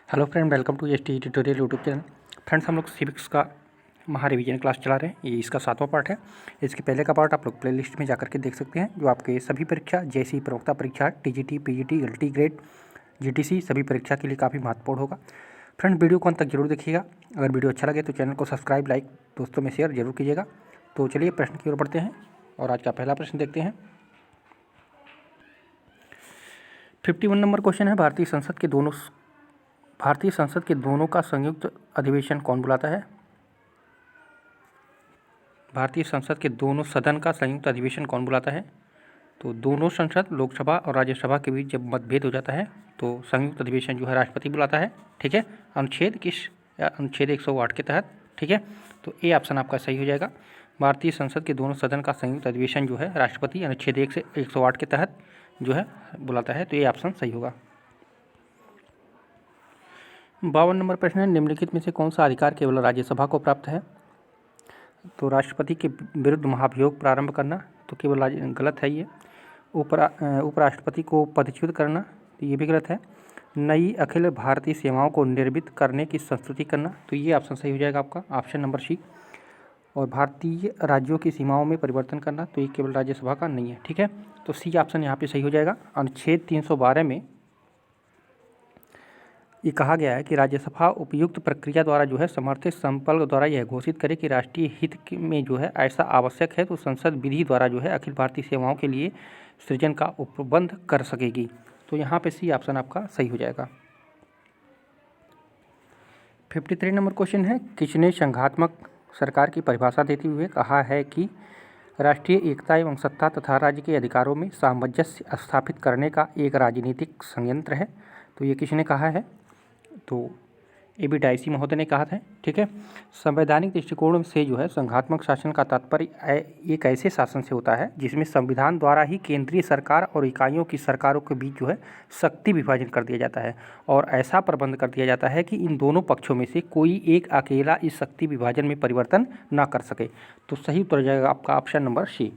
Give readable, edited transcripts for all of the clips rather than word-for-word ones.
Hello friend, welcome to S T tutorial YouTube channel. Friends, हम लोग civics का महारिवीजन class चला रहे हैं। ये इसका 7वां पार्ट है। इसके पहले का पार्ट आप लोग प्लेलिस्ट में जाकर के देख सकते हैं, जो आपके सभी परीक्षा जैसी प्रवक्ता परीक्षा, TGT, PGT, LT grade, GTC सभी परीक्षा के लिए काफ़ी महत्वपूर्ण होगा। फ्रेंड, वीडियो को अंत तक जरूर देखिएगा। अगर वीडियो अच्छा लगे तो चैनल को सब्सक्राइब, लाइक, दोस्तों में शेयर जरूर कीजिएगा। तो चलिए प्रश्न की ओर बढ़ते हैं और आज का पहला प्रश्न देखते हैं। 51 नंबर क्वेश्चन है, भारतीय संसद के दोनों का संयुक्त अधिवेशन कौन बुलाता है? भारतीय संसद के दोनों सदन का संयुक्त अधिवेशन कौन बुलाता है? तो दोनों संसद, लोकसभा और राज्यसभा के बीच जब मतभेद हो जाता है तो संयुक्त अधिवेशन जो है राष्ट्रपति बुलाता है। ठीक है, अनुच्छेद 108 के तहत। ठीक है, तो ए ऑप्शन आपका सही हो जाएगा। भारतीय संसद के दोनों सदन का संयुक्त अधिवेशन जो है राष्ट्रपति अनुच्छेद 1 से 108 के तहत जो है बुलाता है, तो ये ऑप्शन सही होगा। 52 नंबर प्रश्न है, निम्नलिखित में से कौन सा अधिकार केवल राज्यसभा को प्राप्त है? तो राष्ट्रपति के विरुद्ध महाभियोग प्रारंभ करना, तो केवल गलत है ये। उपराष्ट्रपति को पदच्युत करना, तो ये भी गलत है। नई अखिल भारतीय सेवाओं को निर्मित करने की संस्तुति करना, तो ये ऑप्शन सही हो जाएगा आपका, ऑप्शन नंबर सी। और भारतीय राज्यों की सीमाओं में परिवर्तन करना, तो ये केवल राज्यसभा का नहीं है। ठीक है, तो सी ऑप्शन यहाँ पे सही हो जाएगा। अनुच्छेद 312 में ये कहा गया है कि राज्यसभा उपयुक्त प्रक्रिया द्वारा जो है समर्थित संकल्प द्वारा यह घोषित करे कि राष्ट्रीय हित में जो है ऐसा आवश्यक है तो संसद विधि द्वारा जो है अखिल भारतीय सेवाओं के लिए सृजन का उपबंध कर सकेगी। तो यहाँ पे सी ऑप्शन आपका सही हो जाएगा। 53 नंबर क्वेश्चन है, किसने संघात्मक सरकार की परिभाषा देते हुए कहा है कि राष्ट्रीय एकता एवं सत्ता तथा राज्य के अधिकारों में सामंजस्य स्थापित करने का एक राजनीतिक संयंत्र है? तो ये किसने कहा है? तो ए.बी. डायसी महोदय ने कहा था। ठीक है, संवैधानिक दृष्टिकोण से जो है संघात्मक शासन का तात्पर्य एक ऐसे शासन से होता है जिसमें संविधान द्वारा ही केंद्रीय सरकार और इकाइयों की सरकारों के बीच जो है शक्ति विभाजन कर दिया जाता है और ऐसा प्रबंध कर दिया जाता है कि इन दोनों पक्षों में से कोई एक अकेला इस शक्ति विभाजन में परिवर्तन ना कर सके। तो सही उत्तर जाएगा आपका option number C.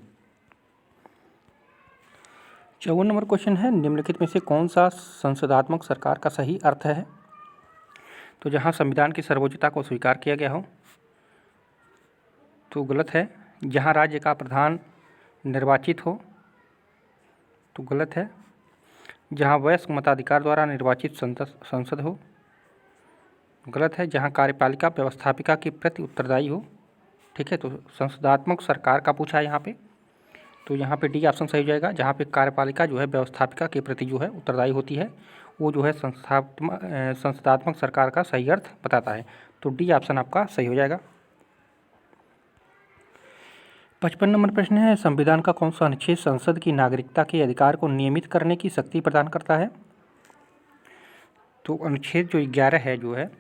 54 number question है, निम्नलिखित में से कौन सा संसदात्मक सरकार का सही अर्थ है? तो जहाँ संविधान की सर्वोच्चता को स्वीकार किया गया हो, तो गलत है। जहाँ राज्य का प्रधान निर्वाचित हो, तो गलत है। जहाँ वयस्क मताधिकार द्वारा निर्वाचित संसद हो, गलत है। जहाँ कार्यपालिका व्यवस्थापिका के प्रति उत्तरदायी हो। ठीक है, तो संसदात्मक सरकार का पूछा है यहाँ पे, तो यहाँ पे डी ऑप्शन सही हो जाएगा। जहाँ पे कार्यपालिका जो है व्यवस्थापिका के प्रति जो है उत्तरदायी होती है, वो जो है संसदात्मक सरकार का सही अर्थ बताता है। तो डी ऑप्शन आपका सही हो जाएगा। 55 नंबर प्रश्न है, संविधान का कौन सा अनुच्छेद संसद की नागरिकता के अधिकार को नियमित करने की शक्ति प्रदान करता है? तो अनुच्छेद जो 11 है जो है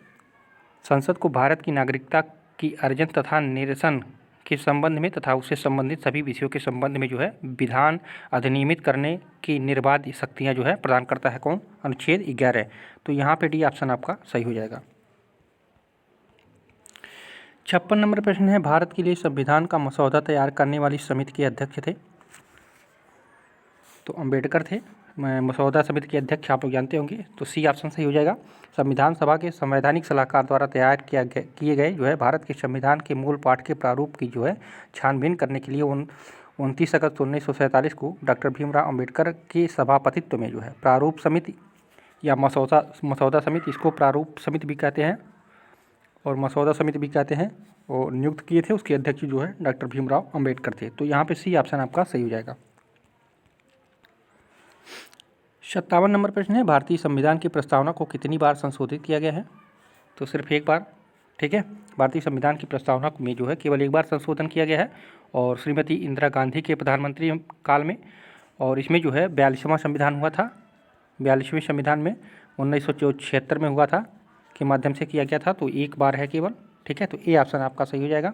संसद को भारत की नागरिकता की अर्जन तथा निरसन के संबंध में तथा उससे संबंधित सभी विषयों के संबंध में जो है विधान अधिनियमित करने की निर्बाध शक्तियाँ जो है प्रदान करता है। कौन? अनुच्छेद 11। तो यहाँ पे डी ऑप्शन आपका सही हो जाएगा। 56 नंबर प्रश्न है, भारत के लिए संविधान का मसौदा तैयार करने वाली समिति के अध्यक्ष थे? तो अम्बेडकर थे। मसौदा समिति के अध्यक्ष आप लोग जानते होंगे, तो सी ऑप्शन सही हो जाएगा। संविधान सभा के संवैधानिक सलाहकार द्वारा तैयार किए गए जो है भारत के संविधान के मूल पाठ के प्रारूप की जो है छानबीन करने के लिए 29 अगस्त 1947 को डॉक्टर भीमराव अम्बेडकर के सभापतित्व में जो है प्रारूप समिति या मसौदा समिति, इसको प्रारूप समिति भी कहते हैं और मसौदा समिति भी कहते हैं, और नियुक्त किए थे। उसके अध्यक्ष जो है डॉक्टर भीमराव अम्बेडकर थे। तो यहाँ पे सी ऑप्शन आपका सही हो जाएगा। 57 नंबर प्रश्न है, भारतीय संविधान की प्रस्तावना को कितनी बार संशोधित किया गया है? तो सिर्फ एक बार। ठीक है, भारतीय संविधान की प्रस्तावना में जो है केवल एक बार संशोधन किया गया है और श्रीमती इंदिरा गांधी के प्रधानमंत्री काल में, और इसमें जो है 42वां संविधान हुआ था। 42वें संविधान में 1976 में हुआ था के माध्यम से किया गया था, तो एक बार है केवल। ठीक है, तो ए ऑप्शन आपका सही हो जाएगा।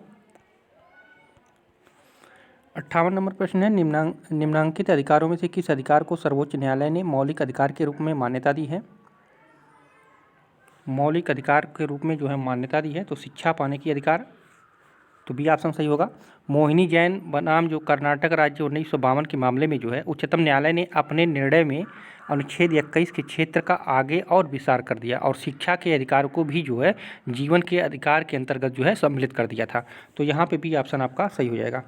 58 नंबर प्रश्न है, निम्नांकित अधिकारों में से किस अधिकार को सर्वोच्च न्यायालय ने मौलिक अधिकार के रूप में मान्यता दी है? मौलिक अधिकार के रूप में जो है मान्यता दी है, तो शिक्षा पाने की अधिकार, तो बी ऑप्शन सही होगा। मोहिनी जैन बनाम जो कर्नाटक राज्य 1952 के मामले में जो है उच्चतम न्यायालय ने अपने निर्णय में अनुच्छेद 21 के क्षेत्र का आगे और विस्तार कर दिया और शिक्षा के अधिकार को भी जो है जीवन के अधिकार के अंतर्गत जो है सम्मिलित कर दिया था। तो यहाँ पे बी ऑप्शन आपका सही हो जाएगा।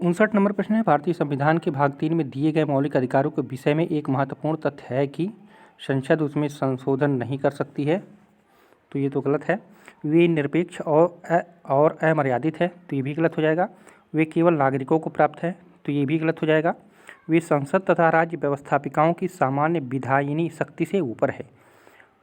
59 नंबर प्रश्न है, भारतीय संविधान के भाग 3 में दिए गए मौलिक अधिकारों के विषय में एक महत्वपूर्ण तथ्य है कि संसद उसमें संशोधन नहीं कर सकती है। तो ये तो गलत है। वे निरपेक्ष और अमर्यादित है, तो ये भी गलत हो जाएगा। वे केवल नागरिकों को प्राप्त है, तो ये भी गलत हो जाएगा। वे संसद तथा राज्य व्यवस्थापिकाओं की सामान्य विधायिनी शक्ति से ऊपर है,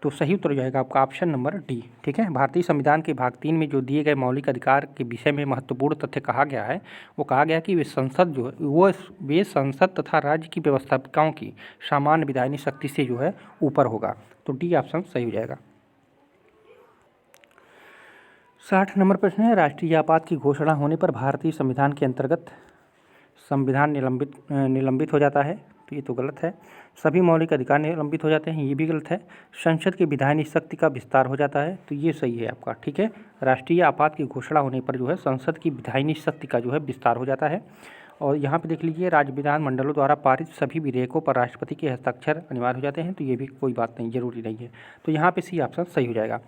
तो सही उत्तर हो जाएगा आपका ऑप्शन नंबर डी। ठीक है, भारतीय संविधान के भाग 3 में जो दिए गए मौलिक अधिकार के विषय में महत्वपूर्ण तथ्य कहा गया है, वो कहा गया कि वे संसद तथा राज्य की व्यवस्थापिकाओं की सामान्य विधायिनी शक्ति से जो है ऊपर होगा, तो डी ऑप्शन सही हो जाएगा। 60 नंबर प्रश्न है, राष्ट्रीय आपात की घोषणा होने पर भारतीय संविधान के अंतर्गत संविधान निलंबित हो जाता है, तो ये तो गलत है। सभी मौलिक अधिकार निलंबित हो जाते हैं, ये भी गलत है। संसद की विधायिनी शक्ति का विस्तार हो जाता है, तो ये सही है आपका। ठीक है, राष्ट्रीय आपात की घोषणा होने पर जो है संसद की विधायिनी शक्ति का जो है विस्तार हो जाता है। और यहाँ पे देख लीजिए, राज्य विधानमंडलों द्वारा पारित सभी विधेयकों पर राष्ट्रपति के हस्ताक्षर अनिवार्य हो जाते हैं, तो ये भी कोई बात नहीं, जरूरी नहीं है। तो यहाँ पे सी ऑप्शन सही हो जाएगा।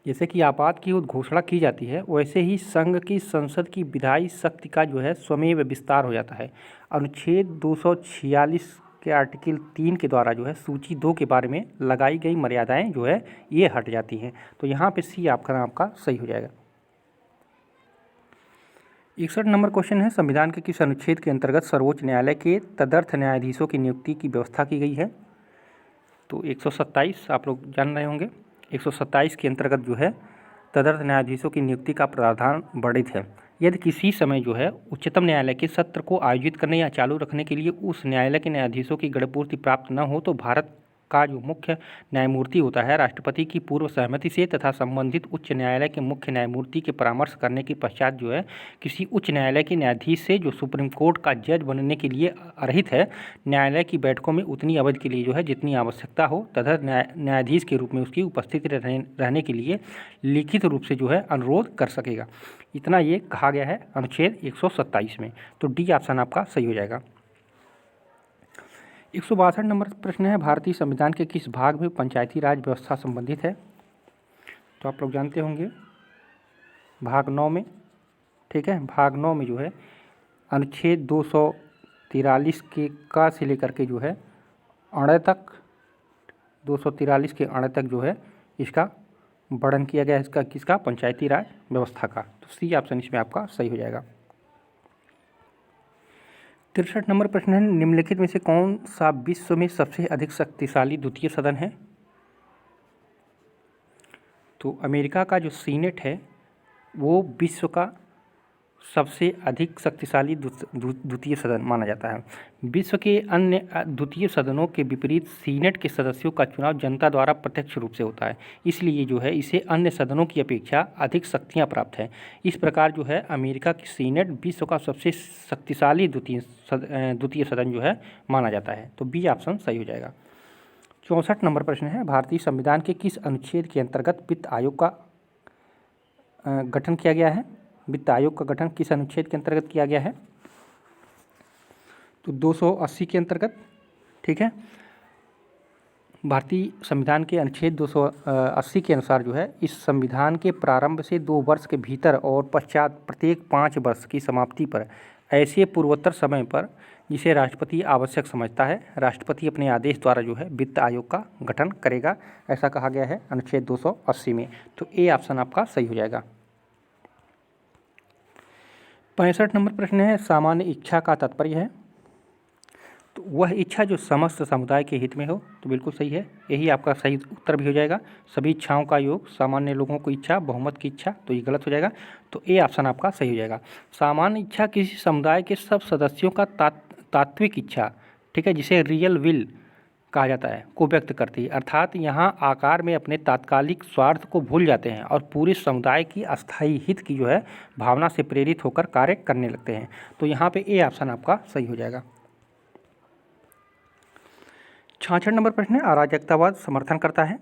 जैसे कि आपात की घोषणा की जाती है, वैसे ही संघ की संसद की विधायी शक्ति का जो है स्वमेव विस्तार हो जाता है। अनुच्छेद 246 के आर्टिकल 3 के द्वारा जो है सूची 2 के बारे में लगाई गई मर्यादाएं जो है ये हट जाती हैं, तो यहाँ पे सी आपका सही हो जाएगा। 61 नंबर क्वेश्चन है, संविधान के किस अनुच्छेद के अंतर्गत सर्वोच्च न्यायालय के तदर्थ न्यायाधीशों की नियुक्ति की व्यवस्था की गई है? तो 127 आप लोग जान रहे होंगे। 127 के अंतर्गत जो है तदर्थ न्यायाधीशों की नियुक्ति का प्रावधान वर्णित है। यदि किसी समय जो है उच्चतम न्यायालय के सत्र को आयोजित करने या चालू रखने के लिए उस न्यायालय के न्यायाधीशों की गणपूर्ति प्राप्त न हो, तो भारत का जो मुख्य न्यायमूर्ति होता है राष्ट्रपति की पूर्व सहमति से तथा संबंधित उच्च न्यायालय के मुख्य न्यायमूर्ति के परामर्श करने के पश्चात जो है किसी उच्च न्यायालय के न्यायाधीश से जो सुप्रीम कोर्ट का जज बनने के लिए अर्हित है, न्यायालय की बैठकों में उतनी अवधि के लिए जो है जितनी आवश्यकता हो तथा न्यायाधीश के रूप में उसकी उपस्थिति रहने के लिए लिखित रूप से जो है अनुरोध कर सकेगा। इतना ये कहा गया है अनुच्छेद 127 में, तो डी ऑप्शन आपका सही हो जाएगा। 162 नंबर प्रश्न है, भारतीय संविधान के किस भाग में पंचायती राज व्यवस्था संबंधित है? तो आप लोग जानते होंगे भाग 9 में। ठीक है, भाग 9 में जो है अनुच्छेद 243 के का से लेकर के जो है अण तक 243 के अण तक जो है इसका वर्णन किया गया है, इसका किसका? पंचायती राज व्यवस्था का। तो सी ऑप्शन इसमें आपका सही हो जाएगा। 63 नंबर प्रश्न है, निम्नलिखित में से कौन सा विश्व में सबसे अधिक शक्तिशाली द्वितीय सदन है? तो अमेरिका का जो सीनेट है वो विश्व का सबसे अधिक शक्तिशाली द्वितीय सदन माना जाता है। विश्व के अन्य द्वितीय सदनों के विपरीत सीनेट के सदस्यों का चुनाव जनता द्वारा प्रत्यक्ष रूप से होता है, इसलिए जो है इसे अन्य सदनों की अपेक्षा अधिक शक्तियां प्राप्त हैं। इस प्रकार जो है अमेरिका की सीनेट विश्व का सबसे शक्तिशाली द्वितीय सदन जो है माना जाता है, तो बी ऑप्शन सही हो जाएगा। 64 नंबर प्रश्न है, भारतीय संविधान के किस अनुच्छेद के अंतर्गत वित्त आयोग का गठन किया गया है? वित्त आयोग का गठन किस अनुच्छेद के अंतर्गत किया गया है? तो 280 के अंतर्गत। ठीक है, भारतीय संविधान के अनुच्छेद 280 के अनुसार जो है इस संविधान के प्रारंभ से 2 वर्ष के भीतर और पश्चात प्रत्येक 5 वर्ष की समाप्ति पर ऐसे पूर्वोत्तर समय पर जिसे राष्ट्रपति आवश्यक समझता है, राष्ट्रपति अपने आदेश द्वारा जो है वित्त आयोग का गठन करेगा, ऐसा कहा गया है अनुच्छेद 280 में। तो ए ऑप्शन आपका सही हो जाएगा। 65 नंबर प्रश्न है, सामान्य इच्छा का तात्पर्य है? तो वह इच्छा जो समस्त समुदाय के हित में हो, तो बिल्कुल सही है, यही आपका सही उत्तर भी हो जाएगा। सभी इच्छाओं का योग, सामान्य लोगों की इच्छा, बहुमत की इच्छा, तो ये गलत हो जाएगा, तो ए ऑप्शन आपका सही हो जाएगा। सामान्य इच्छा किसी समुदाय के सब सदस्यों का तात्विक इच्छा, ठीक है, जिसे रियल विल कहा जाता है, को व्यक्त करती है, अर्थात यहाँ आकार में अपने तात्कालिक स्वार्थ को भूल जाते हैं और पूरे समुदाय की अस्थायी हित की जो है भावना से प्रेरित होकर कार्य करने लगते हैं, तो यहाँ पे ए ऑप्शन आपका सही हो जाएगा। 66 नंबर प्रश्न है, अराजकतावाद समर्थन करता है?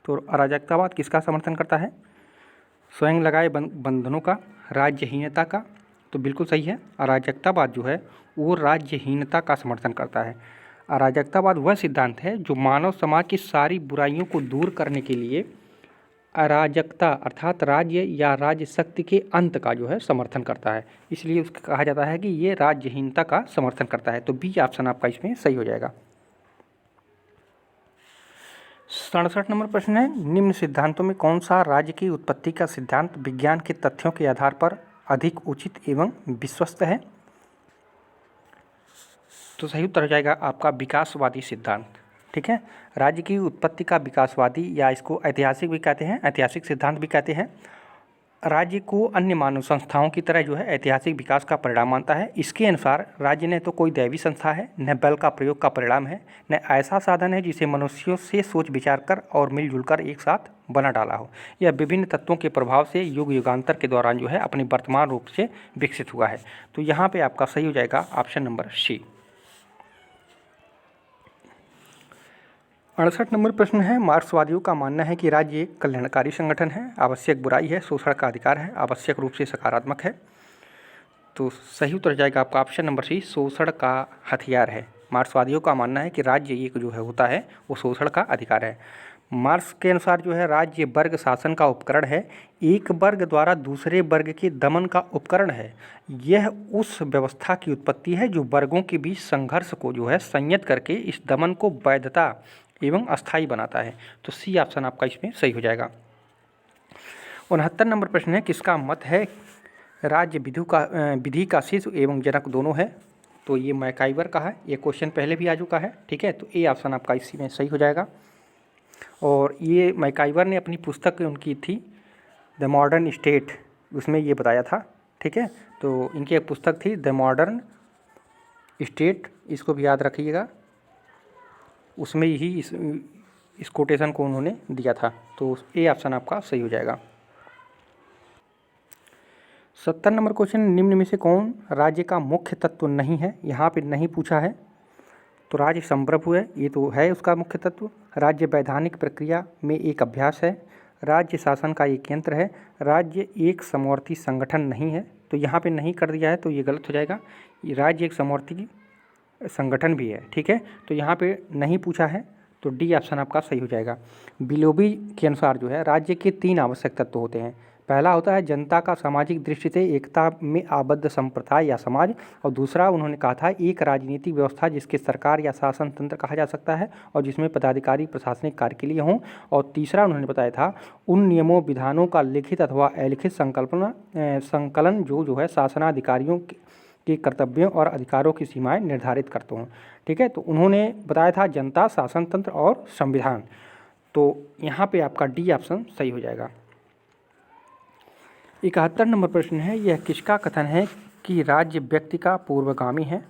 तो अराजकतावाद किसका समर्थन करता है? स्वयं लगाए बंधनों का, राज्यहीनता का। तो बिल्कुल सही है, अराजकतावाद जो है वो राज्यहीनता का समर्थन करता है। अराजकतावाद वह सिद्धांत है जो मानव समाज की सारी बुराइयों को दूर करने के लिए अराजकता अर्थात राज्य या राज्य शक्ति के अंत का जो है समर्थन करता है, इसलिए उसका कहा जाता है कि ये राज्यहीनता का समर्थन करता है। तो बी ऑप्शन आपका इसमें सही हो जाएगा। 67 नंबर प्रश्न है, निम्न सिद्धांतों में कौन सा राज्य की उत्पत्ति का सिद्धांत विज्ञान के तथ्यों के आधार पर अधिक उचित एवं विश्वस्त है? तो सही उत्तर हो जाएगा आपका विकासवादी सिद्धांत। ठीक है, राज्य की उत्पत्ति का विकासवादी या इसको ऐतिहासिक भी कहते हैं, ऐतिहासिक सिद्धांत भी कहते हैं, राज्य को अन्य मानव संस्थाओं की तरह जो है ऐतिहासिक विकास का परिणाम मानता है। इसके अनुसार राज्य न तो कोई दैवी संस्था है, न बल का प्रयोग का परिणाम है, न ऐसा साधन है जिसे मनुष्यों से सोच विचार कर और मिलजुल कर एक साथ बना डाला हो। यह विभिन्न तत्वों के प्रभाव से युग युगांतर के दौरान जो है अपने वर्तमान रूप से विकसित हुआ है। तो यहाँ पे आपका सही हो जाएगा ऑप्शन नंबर सी। 68 नंबर प्रश्न है, मार्क्सवादियों का मानना है कि राज्य एक कल्याणकारी संगठन है, आवश्यक बुराई है, शोषण का अधिकार है, आवश्यक रूप से सकारात्मक है। तो सही उत्तर जाएगा आपका ऑप्शन नंबर सी, शोषण का हथियार है। मार्क्सवादियों का मानना है कि राज्य एक जो है होता है वो शोषण का अधिकार है। मार्क्स के अनुसार जो है राज्य वर्ग शासन का उपकरण है, एक वर्ग द्वारा दूसरे वर्ग के दमन का उपकरण है। यह उस व्यवस्था की उत्पत्ति है जो वर्गों के बीच संघर्ष को जो है संयत करके इस दमन को वैधता एवं अस्थायी बनाता है। तो सी ऑप्शन आपका इसमें सही हो जाएगा। 69 नंबर प्रश्न है, किसका मत है राज्य विधि का शिशु एवं जनक दोनों है? तो ये मैकाइवर का है, ये क्वेश्चन पहले भी आ चुका है। ठीक है, तो ए ऑप्शन आपका इसी में सही हो जाएगा। और ये मैकाइवर ने अपनी पुस्तक उनकी थी द मॉडर्न स्टेट, उसमें ये बताया था। ठीक है, तो इनकी एक पुस्तक थी द मॉडर्न स्टेट, इसको भी याद रखिएगा, उसमें ही इस कोटेशन को उन्होंने दिया था। तो ए ऑप्शन आपका सही हो जाएगा। 70 नंबर क्वेश्चन, निम्न में से कौन राज्य का मुख्य तत्व नहीं है? यहाँ पे नहीं पूछा है, तो राज्य संप्रभु है, ये तो है उसका मुख्य तत्व। राज्य वैधानिक प्रक्रिया में एक अभ्यास है, राज्य शासन का एक यंत्र है, राज्य एक समवर्ती संगठन नहीं है। तो यहाँ पे नहीं कर दिया है तो ये गलत हो जाएगा, राज्य एक समवर्ती संगठन भी है। ठीक है, तो यहाँ पे नहीं पूछा है, तो डी ऑप्शन आपका सही हो जाएगा। बिलोबी के अनुसार जो है राज्य के 3 आवश्यक तत्व होते हैं। पहला होता है जनता का सामाजिक दृष्टि से एकता में आबद्ध संप्रदाय या समाज, और दूसरा उन्होंने कहा था एक राजनीतिक व्यवस्था जिसके सरकार या शासन तंत्र कहा जा सकता है और जिसमें पदाधिकारी प्रशासनिक कार्य के लिए हों, और तीसरा उन्होंने बताया था उन नियमों विधानों का लिखित अथवा अलिखित संकलन जो है शासनाधिकारियों के कर्तव्यों और अधिकारों की सीमाएं निर्धारित करते हों। ठीक है, तो उन्होंने बताया था जनता, शासन तंत्र और संविधान। तो यहाँ पे आपका डी ऑप्शन सही हो जाएगा। 71 नंबर प्रश्न है, यह किसका कथन है कि राज्य व्यक्ति का पूर्वगामी है?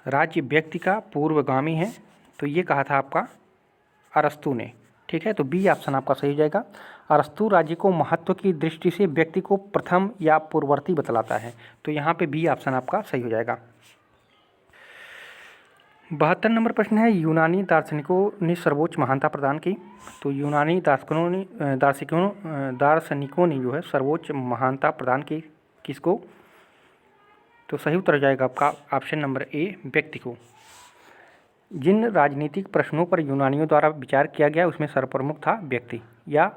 राज्य व्यक्ति का पूर्वगामी है, तो ये कहा था आपका अरस्तु ने। ठीक है, तो बी ऑप्शन आपका सही हो जाएगा। अरस्तु राज्य को महत्व की दृष्टि से व्यक्ति को प्रथम या पूर्ववर्ती बतलाता है, तो यहाँ पे बी ऑप्शन आपका सही हो जाएगा। 72 नंबर प्रश्न है, यूनानी दार्शनिकों ने सर्वोच्च महानता प्रदान की। तो यूनानी दार्शनिकों ने जो है सर्वोच्च महानता प्रदान की किसको? तो सही उत्तर हो जाएगा आपका ऑप्शन नंबर ए, व्यक्ति को। जिन राजनीतिक प्रश्नों पर यूनानियों द्वारा विचार किया गया उसमें सर्वप्रमुख था व्यक्ति या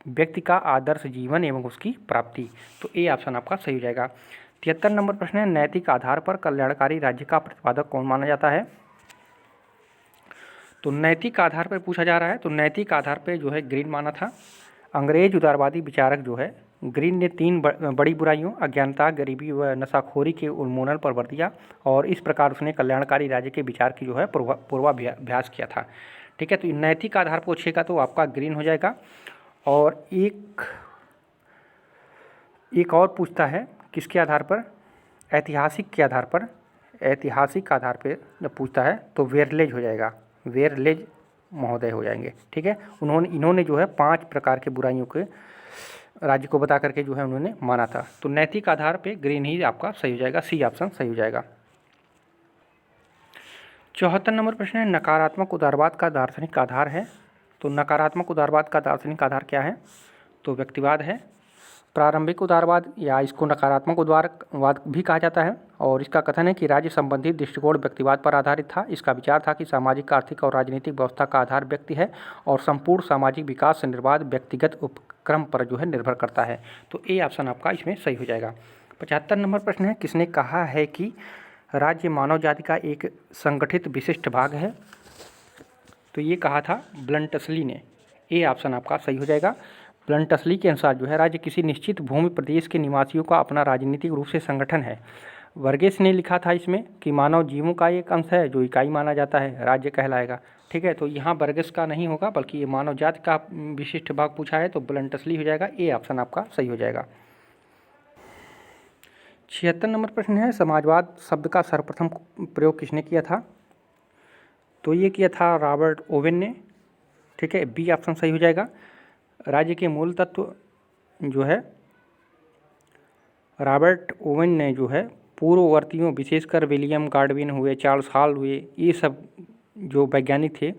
व्यक्ति का आदर्श जीवन एवं उसकी प्राप्ति। तो ए ऑप्शन आपका सही हो जाएगा। 73 नंबर प्रश्न है, नैतिक आधार पर कल्याणकारी राज्य का प्रतिपादक कौन माना जाता है? तो नैतिक आधार पर पूछा जा रहा है, तो नैतिक आधार पर जो है ग्रीन माना था। अंग्रेज उदारवादी विचारक जो है ग्रीन ने 3 बड़ी बुराइयों अज्ञानता, गरीबी व नशाखोरी के उन्मूलन पर बल दिया, और इस प्रकार उसने कल्याणकारी राज्य के विचार की जो है पूर्वाभ्यास किया था। ठीक है, तो नैतिक आधार पर पूछेगा तो आपका ग्रीन हो जाएगा। और एक और पूछता है किसके आधार पर? ऐतिहासिक के आधार पर। ऐतिहासिक आधार पर जब पूछता है तो वेरलेज हो जाएगा, वेरलेज महोदय हो जाएंगे। ठीक है, इन्होंने जो है 5 प्रकार के बुराइयों के राज्य को बता करके जो है उन्होंने माना था। तो नैतिक आधार पे ग्रीन ही आपका सही हो जाएगा, सी ऑप्शन सही हो जाएगा। 74 नंबर प्रश्न है, नकारात्मक उदारवाद का दार्शनिक आधार है? तो नकारात्मक उदारवाद का दार्शनिक आधार क्या है? तो व्यक्तिवाद है। प्रारंभिक उदारवाद या इसको नकारात्मक उदारवाद भी कहा जाता है, और इसका कथन है कि राज्य संबंधी दृष्टिकोण व्यक्तिवाद पर आधारित था। इसका विचार था कि सामाजिक, आर्थिक और राजनीतिक व्यवस्था का आधार व्यक्ति है और संपूर्ण सामाजिक विकास से निर्बाध व्यक्तिगत उपक्रम पर जो है निर्भर करता है। तो ए ऑप्शन आपका इसमें सही हो जाएगा। 75 नंबर प्रश्न है, किसने कहा है कि राज्य मानव जाति का एक संगठित विशिष्ट भाग है? तो ये कहा था ब्लंटसली ने। ए ऑप्शन आपका सही हो जाएगा। ब्लंटसली के अनुसार जो है राज्य किसी निश्चित भूमि प्रदेश के निवासियों का अपना राजनीतिक रूप से संगठन है। वर्गेस ने लिखा था इसमें कि मानव जीवों का एक अंश है जो इकाई माना जाता है, राज्य कहलाएगा। ठीक है, तो यहाँ वर्गेस का नहीं होगा बल्कि ये मानव जाति का विशिष्ट भाग पूछा है, तो ब्लंटसली हो जाएगा। ए ऑप्शन आपका सही हो जाएगा। 76 नंबर प्रश्न है, समाजवाद शब्द का सर्वप्रथम प्रयोग किसने किया था? तो ये किया था रॉबर्ट ओवेन ने। ठीक है, बी ऑप्शन सही हो जाएगा। राज्य के मूल तत्व जो है रॉबर्ट ओवेन ने जो है पूर्ववर्तियों, विशेषकर विलियम गार्डविन हुए, चार्ल्स हॉल हुए, ये सब जो वैज्ञानिक थे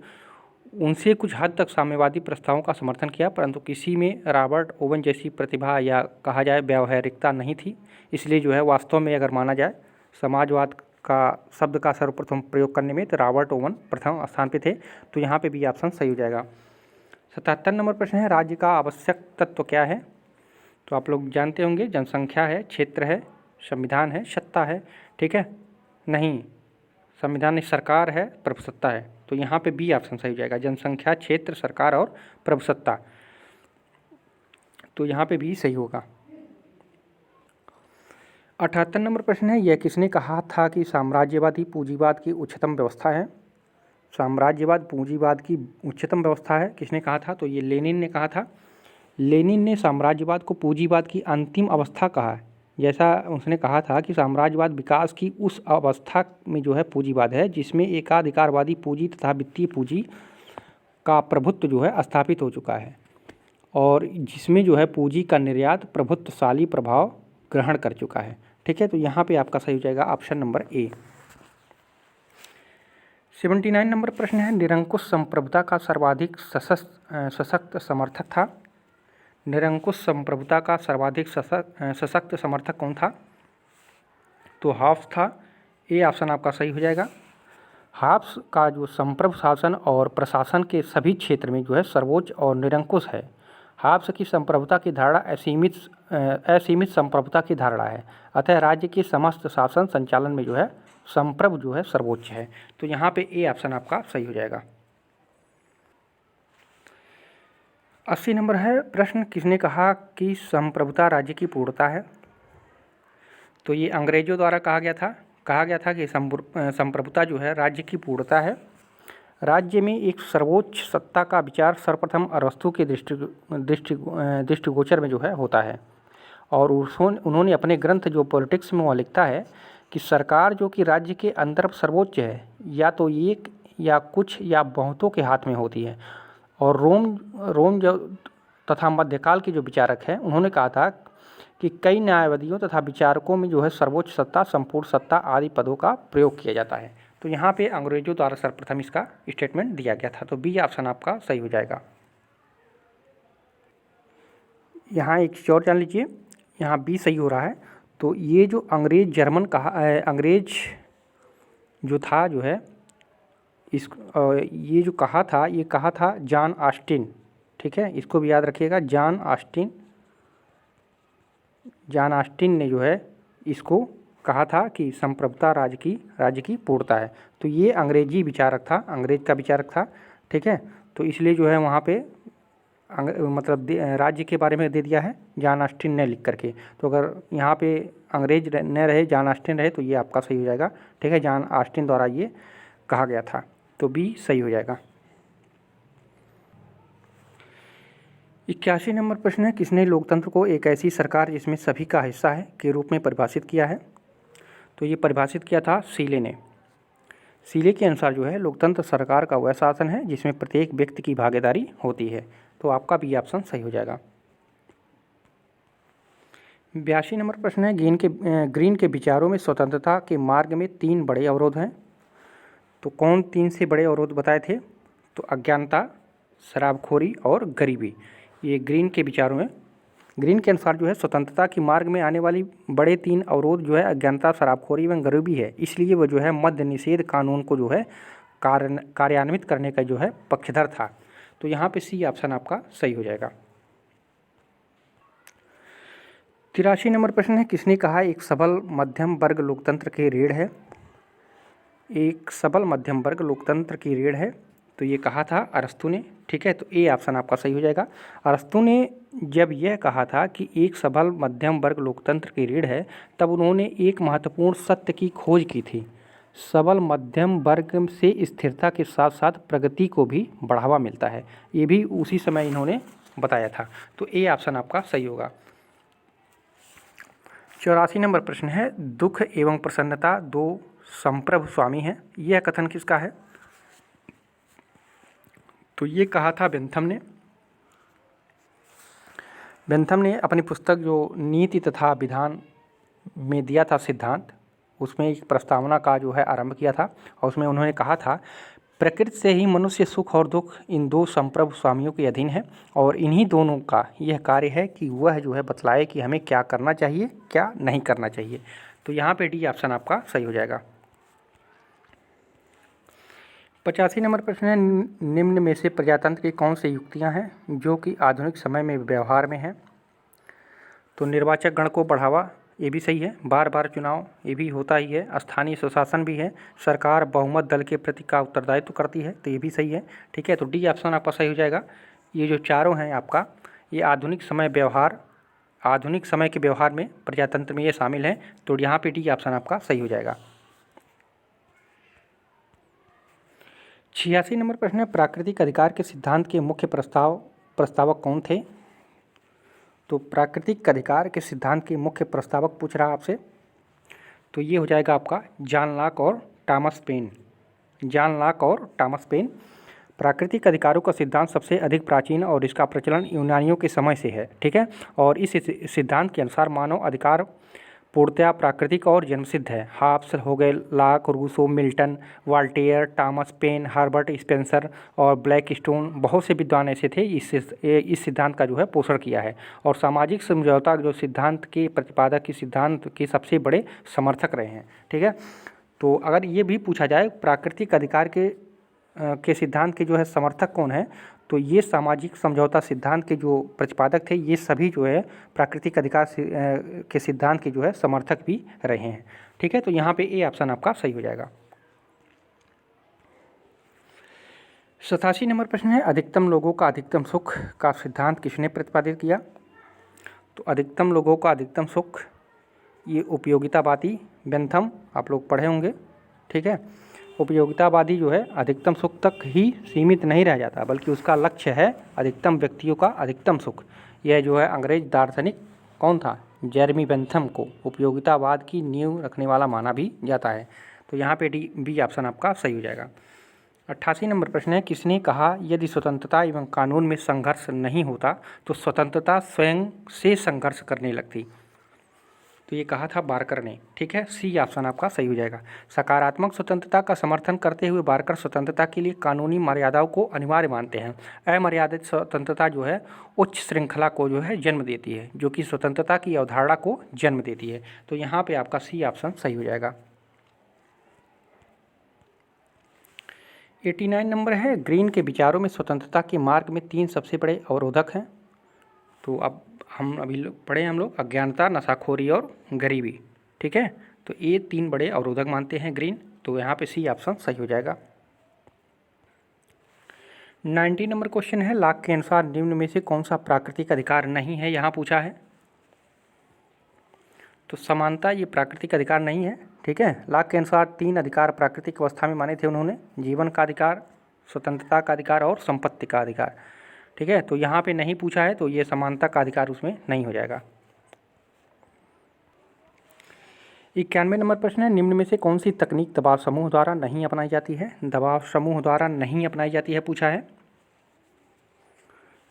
उनसे कुछ हद तक साम्यवादी प्रस्तावों का समर्थन किया, परंतु किसी में रॉबर्ट ओवेन जैसी प्रतिभा या कहा जाए व्यावहारिकता नहीं थी। इसलिए जो है वास्तव में अगर माना जाए समाजवाद का शब्द का सर्वप्रथम प्रयोग करने में तो रॉबर्ट ओवेन प्रथम स्थान पे थे। तो यहाँ पे भी ऑप्शन सही हो जाएगा। 77 नंबर प्रश्न है, राज्य का आवश्यक तत्व क्या है? तो आप लोग जानते होंगे, जनसंख्या है, क्षेत्र है, संविधान है, सत्ता है। ठीक है, नहीं, संविधान नहीं, सरकार है, प्रभुसत्ता है। तो यहाँ पे बी ऑप्शन सही हो जाएगा, जनसंख्या, क्षेत्र, सरकार और प्रभुसत्ता। तो यहाँ पे भी सही होगा। 78 नंबर प्रश्न है, यह किसने कहा था कि साम्राज्यवादी पूंजीवाद की उच्चतम व्यवस्था है? साम्राज्यवाद पूंजीवाद की उच्चतम व्यवस्था है, किसने कहा था? तो ये लेनिन ने कहा था। लेनिन ने साम्राज्यवाद को पूंजीवाद की अंतिम अवस्था कहा है। जैसा उसने कहा था कि साम्राज्यवाद विकास की उस अवस्था में जो है पूंजीवाद है जिसमें एकाधिकारवादी पूंजी तथा वित्तीय पूंजी का प्रभुत्व जो है स्थापित हो चुका है, और जिसमें जो है पूंजी का निर्यात प्रभुत्वशाली प्रभाव ग्रहण कर चुका है। ठीक है, तो यहाँ पे आपका सही हो जाएगा ऑप्शन नंबर ए। 79 नंबर प्रश्न है, निरंकुश संप्रभुता का सर्वाधिक सशक्त समर्थक था? निरंकुश संप्रभुता का सर्वाधिक सशक्त समर्थक कौन था? तो हाब्स था। ए ऑप्शन आपका सही हो जाएगा। हाब्स का जो संप्रभु शासन और प्रशासन के सभी क्षेत्र में जो है सर्वोच्च और निरंकुश है। हाब्स की संप्रभुता की धारणा असीमित संप्रभुता की धारणा है, अतः राज्य के समस्त शासन संचालन में जो है संप्रभु जो है सर्वोच्च है। तो यहाँ पे ए ऑप्शन आपका सही हो जाएगा। 80 नंबर है प्रश्न, किसने कहा कि संप्रभुता राज्य की पूर्णता है? तो ये अंग्रेजों द्वारा कहा गया था कि संप्रभुता जो है राज्य की पूर्णता है। राज्य में एक सर्वोच्च सत्ता का विचार सर्वप्रथम अरस्तु के दृष्टिगोचर में जो है होता है, और उन्होंने अपने ग्रंथ जो पॉलिटिक्स में वह लिखता है कि सरकार जो कि राज्य के अंदर सर्वोच्च है, या तो एक या कुछ या बहुतों के हाथ में होती है। और रोम जो तथा मध्यकाल के जो विचारक हैं उन्होंने कहा था कि कई न्यायवादियों तथा विचारकों में जो है सर्वोच्च सत्ता, संपूर्ण सत्ता आदि पदों का प्रयोग किया जाता है। तो यहाँ पे अंग्रेजों द्वारा सर्वप्रथम इसका स्टेटमेंट दिया गया था। तो बी ऑप्शन आपका सही हो जाएगा। यहाँ एक चीज़ और जान लीजिए, यहाँ बी सही हो रहा है। तो ये जो अंग्रेज जो था जो है ये जो कहा था जॉन ऑस्टिन। ठीक है, इसको भी याद रखिएगा, जॉन ऑस्टिन ने जो है इसको कहा था कि संप्रभुता राज्य की पूर्णता है। तो ये अंग्रेज का विचारक था। ठीक है, तो इसलिए जो है वहाँ पे मतलब राज्य के बारे में दे दिया है जॉन ऑस्टिन ने लिख करके। तो अगर यहाँ पे अंग्रेज न रहे, जॉन ऑस्टिन रहे, तो ये आपका सही हो जाएगा। ठीक है, जॉन ऑस्टिन द्वारा ये कहा गया था। तो बी सही हो जाएगा। 81 नंबर प्रश्न है, किसने लोकतंत्र को एक ऐसी सरकार जिसमें सभी का हिस्सा है के रूप में परिभाषित किया है? तो ये परिभाषित किया था सीले ने। सीले के अनुसार जो है लोकतंत्र सरकार का वह शासन है जिसमें प्रत्येक व्यक्ति की भागीदारी होती है। तो आपका बी ऑप्शन सही हो जाएगा। 82 नंबर प्रश्न है, ग्रीन के विचारों में स्वतंत्रता के मार्ग में 3 बड़े अवरोध हैं। तो कौन 3 से बड़े अवरोध बताए थे? तो अज्ञानता, शराबखोरी और गरीबी। ये ग्रीन के विचारों में, ग्रीन के अनुसार जो है स्वतंत्रता की मार्ग में आने वाली बड़े 3 अवरोध जो है अज्ञानता, शराबखोरी एवं गरीबी है। इसलिए वो जो है मद्य निषेध कानून को जो है कार्यान्वित करने का जो है पक्षधर था। तो यहाँ पे सी ऑप्शन आपका सही हो जाएगा। 83 नंबर प्रश्न है, किसने कहा एक सबल मध्यम वर्ग लोकतंत्र की रीढ़ है? एक सबल मध्यम वर्ग लोकतंत्र की रीढ़ है, तो ये कहा था अरस्तू ने। ठीक है, तो ए ऑप्शन आपका सही हो जाएगा। अरस्तू ने जब यह कहा था कि एक सबल मध्यम वर्ग लोकतंत्र की रीढ़ है, तब उन्होंने एक महत्वपूर्ण सत्य की खोज की थी। सबल मध्यम वर्ग से स्थिरता के साथ साथ प्रगति को भी बढ़ावा मिलता है, ये भी उसी समय इन्होंने बताया था। तो ए ऑप्शन आपका सही होगा। 84 नंबर प्रश्न है, दुख एवं प्रसन्नता 2 संप्रभु स्वामी हैं, यह कथन किसका है? तो ये कहा था बेंथम ने। बेंथम ने अपनी पुस्तक जो नीति तथा विधान में दिया था सिद्धांत, उसमें एक प्रस्तावना का जो है आरंभ किया था और उसमें उन्होंने कहा था प्रकृति से ही मनुष्य सुख और दुख इन 2 संप्रभु स्वामियों के अधीन है और इन्हीं दोनों का यह कार्य है कि वह जो है बतलाए कि हमें क्या करना चाहिए, क्या नहीं करना चाहिए। तो यहाँ पे डी ऑप्शन आपका सही हो जाएगा। 85 नंबर प्रश्न है, निम्न में से प्रजातंत्र की कौन सी युक्तियाँ हैं जो कि आधुनिक समय में व्यवहार में हैं? तो निर्वाचक गण को बढ़ावा, ये भी सही है। बार बार चुनाव, ये भी होता ही है। स्थानीय सुशासन भी है। सरकार बहुमत दल के प्रति का उत्तरदायित्व करती है, तो ये भी सही है। ठीक है, तो डी ऑप्शन आपका सही हो जाएगा। ये जो चारों हैं आपका, ये आधुनिक समय के व्यवहार में प्रजातंत्र में ये शामिल हैं, तो यहाँ पे डी ऑप्शन आपका सही हो जाएगा। 86 नंबर प्रश्न है, प्राकृतिक अधिकार के सिद्धांत के मुख्य प्रस्तावक कौन थे? तो प्राकृतिक अधिकार के सिद्धांत के मुख्य प्रस्तावक पूछ रहा आपसे, तो ये हो जाएगा आपका जॉन लॉक और टॉमस पेन। जॉन लॉक और टॉमस पेन। प्राकृतिक अधिकारों का सिद्धांत सबसे अधिक प्राचीन और इसका प्रचलन यूनानियों के समय से है। ठीक है, और इस सिद्धांत के अनुसार मानव अधिकार पूर्णतया प्राकृतिक और जन्मसिद्ध है। हाब्स हो गए, Locke, Rousseau, Milton, Voltaire, Thomas Paine, Herbert Spencer और ब्लैकस्टोन, बहुत से विद्वान ऐसे थे इस सिद्धांत का जो है पोषण किया है और सामाजिक समझौता जो सिद्धांत के प्रतिपादक इस सिद्धांत के सबसे बड़े समर्थक रहे हैं। ठीक है, तो अगर ये भी पूछा जाए प्राकृतिक अधिकार के सिद्धांत के जो है समर्थक कौन है, तो ये सामाजिक समझौता सिद्धांत के जो प्रतिपादक थे, ये सभी जो है प्राकृतिक अधिकार के सिद्धांत के जो है समर्थक भी रहे हैं। ठीक है, तो यहाँ पे ए ऑप्शन आपका सही हो जाएगा। 87 नंबर प्रश्न है, अधिकतम लोगों का अधिकतम सुख का सिद्धांत किसने प्रतिपादित किया? तो अधिकतम लोगों का अधिकतम सुख, ये उपयोगितावादी बेंथम, आप लोग पढ़े होंगे। ठीक है, उपयोगितावादी जो है अधिकतम सुख तक ही सीमित नहीं रह जाता, बल्कि उसका लक्ष्य है अधिकतम व्यक्तियों का अधिकतम सुख। यह जो है अंग्रेज दार्शनिक कौन था? जेरेमी बेंथम को उपयोगितावाद की नींव रखने वाला माना भी जाता है। तो यहाँ पे बी ऑप्शन आपका सही हो जाएगा। 88 नंबर प्रश्न है, किसने कहा यदि स्वतंत्रता एवं कानून में संघर्ष नहीं होता तो स्वतंत्रता स्वयं से संघर्ष करने लगती? तो ये कहा था बारकर ने। ठीक है, सी ऑप्शन आपका सही हो जाएगा। सकारात्मक स्वतंत्रता का समर्थन करते हुए बारकर स्वतंत्रता के लिए कानूनी मर्यादाओं को अनिवार्य मानते हैं। अमर्यादित स्वतंत्रता जो है उच्च श्रृंखला को जो है जन्म देती है, जो कि स्वतंत्रता की अवधारणा को जन्म देती है। तो यहाँ पे आपका सी ऑप्शन सही हो जाएगा। 89 नंबर है, ग्रीन के विचारों में स्वतंत्रता के मार्ग में 3 सबसे बड़े अवरोधक हैं। तो अब हम अभी पढ़े हम लोग अज्ञानता, नशाखोरी और गरीबी। ठीक है, तो ये 3 बड़े अवरोधक मानते हैं ग्रीन, तो यहाँ पे सी ऑप्शन सही हो जाएगा। 90 नंबर क्वेश्चन है, लॉक के अनुसार निम्न में से कौन सा प्राकृतिक अधिकार नहीं है, यहाँ पूछा है। तो समानता ये प्राकृतिक अधिकार नहीं है। ठीक है, लॉक के अनुसार 3 अधिकार प्राकृतिक अवस्था में माने थे उन्होंने, जीवन का अधिकार, स्वतंत्रता का अधिकार और संपत्ति का अधिकार। ठीक है, तो यहाँ पे नहीं पूछा है, तो ये समानता का अधिकार उसमें नहीं हो जाएगा। 91 नंबर प्रश्न है, निम्न में से कौन सी तकनीक दबाव समूह द्वारा नहीं अपनाई जाती है? दबाव समूह द्वारा नहीं अपनाई जाती है पूछा है।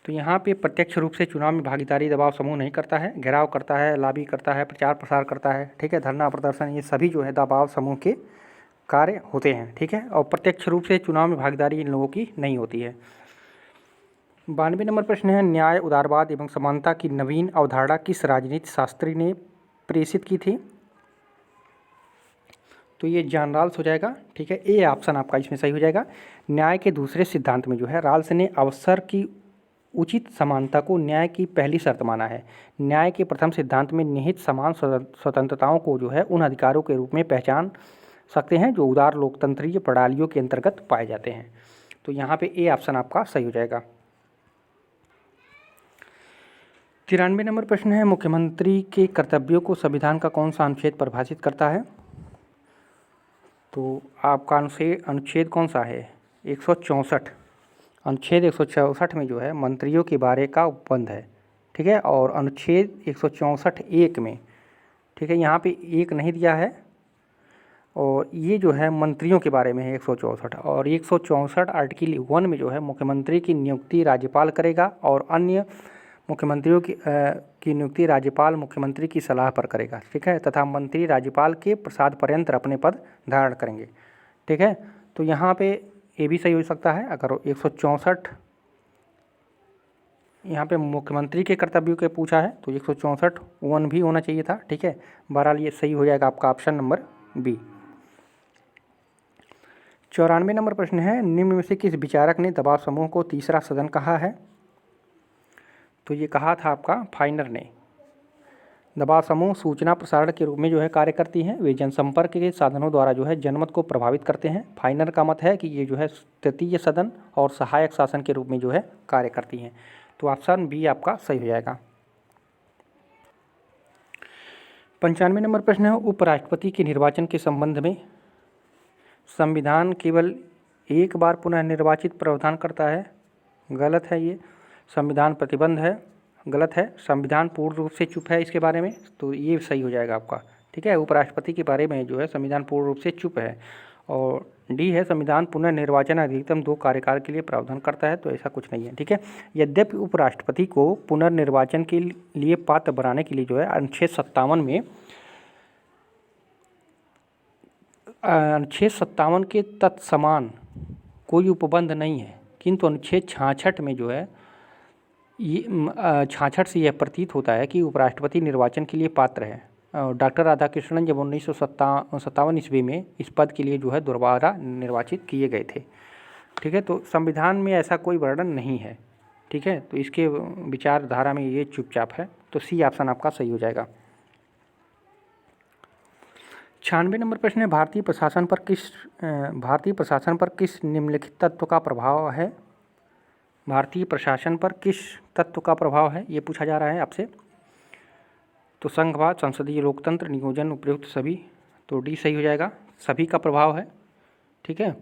तो यहाँ पे प्रत्यक्ष रूप से चुनाव में भागीदारी दबाव समूह नहीं करता है, घेराव करता है, लॉबी करता है, प्रचार प्रसार करता है। ठीक है, धरना प्रदर्शन, ये सभी जो है दबाव समूह के कार्य होते हैं। ठीक है, और प्रत्यक्ष रूप से चुनाव में भागीदारी इन लोगों की नहीं होती है। 92 नंबर प्रश्न है, न्याय, उदारवाद एवं समानता की नवीन अवधारणा किस राजनीति शास्त्री ने प्रेषित की थी? तो ये जॉन राल्स हो जाएगा। ठीक है, ए ऑप्शन आपका इसमें सही हो जाएगा। न्याय के दूसरे सिद्धांत में जो है राल्स ने अवसर की उचित समानता को न्याय की पहली शर्त माना है। न्याय के प्रथम सिद्धांत में निहित समान स्वतंत्रताओं को जो है उन अधिकारों के रूप में पहचान सकते हैं जो उदार लोकतंत्रीय प्रणालियों के अंतर्गत पाए जाते हैं। तो यहाँ पे ए ऑप्शन आपका सही हो जाएगा। 93 नंबर प्रश्न है, मुख्यमंत्री के कर्तव्यों को संविधान का कौन सा अनुच्छेद परिभाषित करता है? तो आपका अनुच्छेद कौन सा है? 164। अनुच्छेद 164 में जो है मंत्रियों के बारे का उपबंध है। ठीक है, और अनुच्छेद 164(1) में, ठीक है, यहाँ पे एक नहीं दिया है, और ये जो है मंत्रियों के बारे में है 164। और 164 आर्टिकल 1 में जो है मुख्यमंत्री की नियुक्ति राज्यपाल करेगा और अन्य मुख्यमंत्रियों की नियुक्ति राज्यपाल मुख्यमंत्री की सलाह पर करेगा। ठीक है, तथा मंत्री राज्यपाल के प्रसाद पर्यंत अपने पद धारण करेंगे। ठीक है, तो यहाँ पे ये भी सही हो सकता है। अगर 164 यहाँ पे मुख्यमंत्री के कर्तव्यों के पूछा है तो 164(1) भी होना चाहिए था। ठीक है, बहरहाल ये सही हो जाएगा आपका ऑप्शन नंबर बी। 94 नंबर प्रश्न है, निम्न में से किस विचारक ने दबाव समूह को तीसरा सदन कहा है? तो ये कहा था आपका फाइनर ने। दबाव समूह सूचना प्रसारण के रूप में जो है कार्य करती हैं। वे जनसंपर्क के साधनों द्वारा जो है जनमत को प्रभावित करते हैं। फाइनर का मत है कि ये जो है तृतीय सदन और सहायक शासन के रूप में जो है कार्य करती हैं। तो ऑप्शन बी आपका सही हो जाएगा। 95 नंबर प्रश्न है, उपराष्ट्रपति के निर्वाचन के संबंध में संविधान केवल एक बार पुनः निर्वाचित प्रावधान करता है। गलत है ये। संविधान प्रतिबंध है। गलत है। संविधान पूर्ण रूप से चुप है इसके बारे में, तो ये सही हो जाएगा आपका। ठीक है, उपराष्ट्रपति के बारे में जो है संविधान पूर्ण रूप से चुप है। और डी है, संविधान पुनः निर्वाचन अधिकतम 2 कार्यकाल के लिए प्रावधान करता है, तो ऐसा कुछ नहीं है। ठीक है, यद्यपि उपराष्ट्रपति को पुनर्निर्वाचन के लिए पात्र बनाने के लिए जो है अनुच्छेद 57 के तत्समान कोई उपबंध नहीं है, किंतु अनुच्छेद 66 में जो है ये 66 से यह प्रतीत होता है कि उपराष्ट्रपति निर्वाचन के लिए पात्र है। डॉक्टर राधाकृष्णन जब 1957 ईस्वी में इस पद के लिए जो है दोबारा निर्वाचित किए गए थे। ठीक है, तो संविधान में ऐसा कोई वर्णन नहीं है। ठीक है, तो इसके विचारधारा में ये चुपचाप है, तो सी ऑप्शन आपका सही हो जाएगा। 96 नंबर प्रश्न है, भारतीय प्रशासन पर किस निम्नलिखित तत्व का प्रभाव है? भारतीय प्रशासन पर किस तत्व का प्रभाव है, ये पूछा जा रहा है आपसे। तो संघवाद, संसदीय लोकतंत्र, नियोजन, उपयुक्त सभी। तो डी सही हो जाएगा, सभी का प्रभाव है। ठीक है,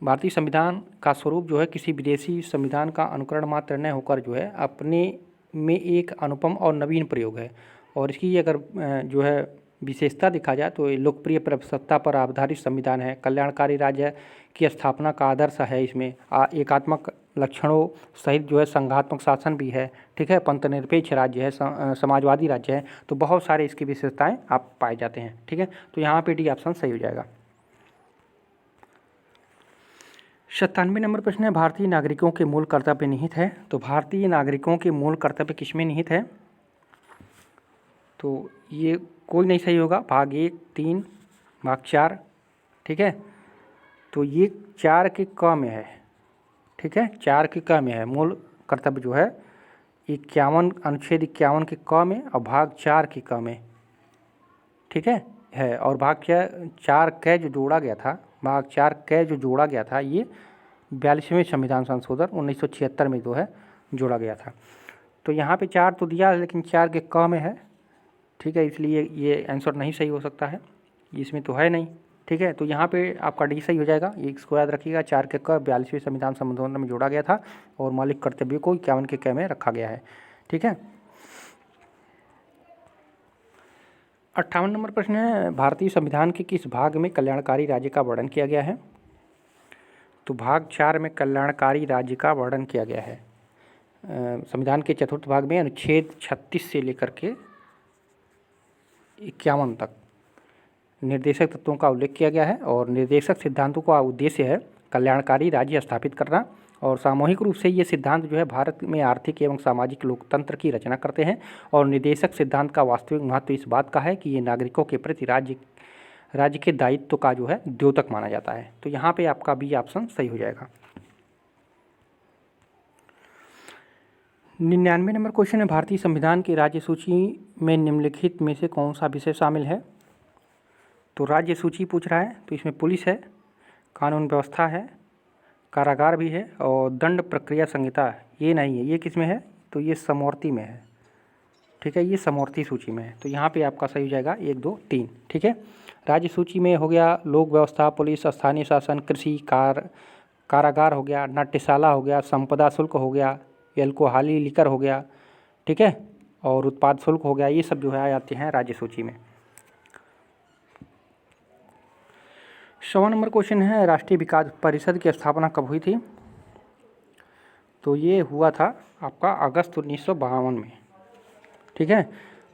भारतीय संविधान का स्वरूप जो है किसी विदेशी संविधान का अनुकरण मात्र न होकर जो है अपने में एक अनुपम और नवीन प्रयोग है। और इसकी अगर जो है विशेषता देखा जाए तो ये लोकप्रिय प्रभुसत्ता पर आधारित संविधान है। कल्याणकारी राज्य की स्थापना का आदर्श है। इसमें एकात्मक लक्षणों सहित जो है संघात्मक शासन भी है। ठीक है, पंथनिरपेक्ष राज्य है, समाजवादी राज्य है। तो बहुत सारे इसकी विशेषताएं आप पाए जाते हैं। ठीक है, तो यहाँ पे डी ऑप्शन सही हो जाएगा। 97 नंबर प्रश्न है, भारतीय नागरिकों के मूल कर्तव्य निहित है। तो भारतीय नागरिकों के मूल कर्तव्य किसमें निहित है? तो ये कोई नहीं सही होगा। भाग 1, 3, भाग 4। ठीक है, तो ये 4 के क में है। ठीक है, 4 के क में है मूल कर्तव्य जो है 51 अनुच्छेद 51 के क में और भाग 4 के क में। ठीक है, और भाग 4 क जो जोड़ा गया था, भाग 4 क जो जोड़ा गया था ये 42वें संविधान संशोधन 1976 में जो है जोड़ा गया था। तो यहाँ पे 4 तो दिया है लेकिन 4 के क में है। ठीक है, इसलिए ये आंसर नहीं सही हो सकता है, इसमें तो है नहीं। ठीक है, तो यहाँ पे आपका डी सही हो जाएगा। ये इसको याद रखिएगा, 4 के क 42वें संविधान संशोधन में जोड़ा गया था और मौलिक कर्तव्य को 51 के क में रखा गया है। ठीक है, 58 नंबर प्रश्न है, भारतीय संविधान के किस भाग में कल्याणकारी राज्य का वर्णन किया गया है? तो भाग 4 में कल्याणकारी राज्य का वर्णन किया गया है। संविधान के चतुर्थ भाग में अनुच्छेद 36 से लेकर के 51 तक निर्देशक तत्वों का उल्लेख किया गया है और निर्देशक सिद्धांतों का उद्देश्य है कल्याणकारी राज्य स्थापित करना और सामूहिक रूप से ये सिद्धांत जो है भारत में आर्थिक एवं सामाजिक लोकतंत्र की रचना करते हैं। और निर्देशक सिद्धांत का वास्तविक महत्व इस बात का है कि ये नागरिकों के प्रति राज्य के दायित्व का जो है द्योतक माना जाता है। तो यहाँ पे आपका बी ऑप्शन सही हो जाएगा। 99 नंबर क्वेश्चन है, भारतीय संविधान की राज्य सूची में निम्नलिखित में से कौन सा विषय शामिल है। तो राज्य सूची पूछ रहा है, तो इसमें पुलिस है, कानून व्यवस्था है, कारागार भी है और दंड प्रक्रिया संहिता ये नहीं है। ये किस में है, तो ये समवर्ती में है। ठीक है, ये समवर्ती सूची में है। तो यहाँ पे आपका सही हो जाएगा 1, 2, 3। ठीक है, राज्य सूची में हो गया लोक व्यवस्था, पुलिस, स्थानीय शासन, कृषि, कारागार हो गया, नाट्यशाला हो गया, संपदा शुल्क हो गया, एल्कोहली लिकर हो गया। ठीक है, और उत्पाद शुल्क हो गया। ये सब जो है आ जाते हैं राज्य सूची में। 100 नंबर क्वेश्चन है, राष्ट्रीय विकास परिषद की स्थापना कब हुई थी। तो ये हुआ था आपका अगस्त 1952 में। ठीक है,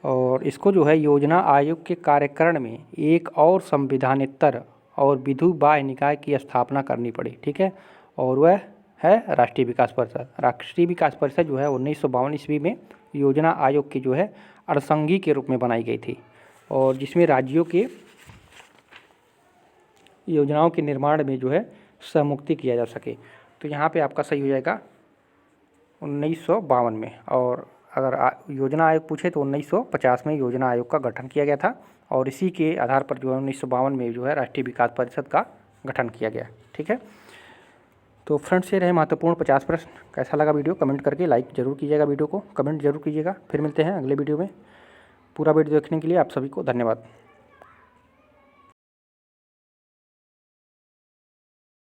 और इसको जो है योजना आयोग के कार्यकारण में एक और संविधानेतर और विधु बाह्य निकाय की स्थापना करनी पड़ी। ठीक है, और वह है राष्ट्रीय विकास परिषद। राष्ट्रीय विकास परिषद जो है 1952 ईस्वी में योजना आयोग की जो है अनुषंगी के रूप में बनाई गई थी, और जिसमें राज्यों के योजनाओं के निर्माण में जो है सहमुक्ति किया जा सके। तो यहाँ पे आपका सही हो जाएगा 1952 में। और अगर योजना आयोग पूछे तो 1950 में योजना आयोग का गठन किया गया था, और इसी के आधार पर जो है 1952 में जो है राष्ट्रीय विकास परिषद का गठन किया गया। ठीक है, तो फ्रेंड्स ये रहे महत्वपूर्ण 50 प्रश्न। कैसा लगा वीडियो कमेंट करके लाइक ज़रूर कीजिएगा, वीडियो को कमेंट जरूर कीजिएगा। फिर मिलते हैं अगले वीडियो में। पूरा वीडियो देखने के लिए आप सभी को धन्यवाद।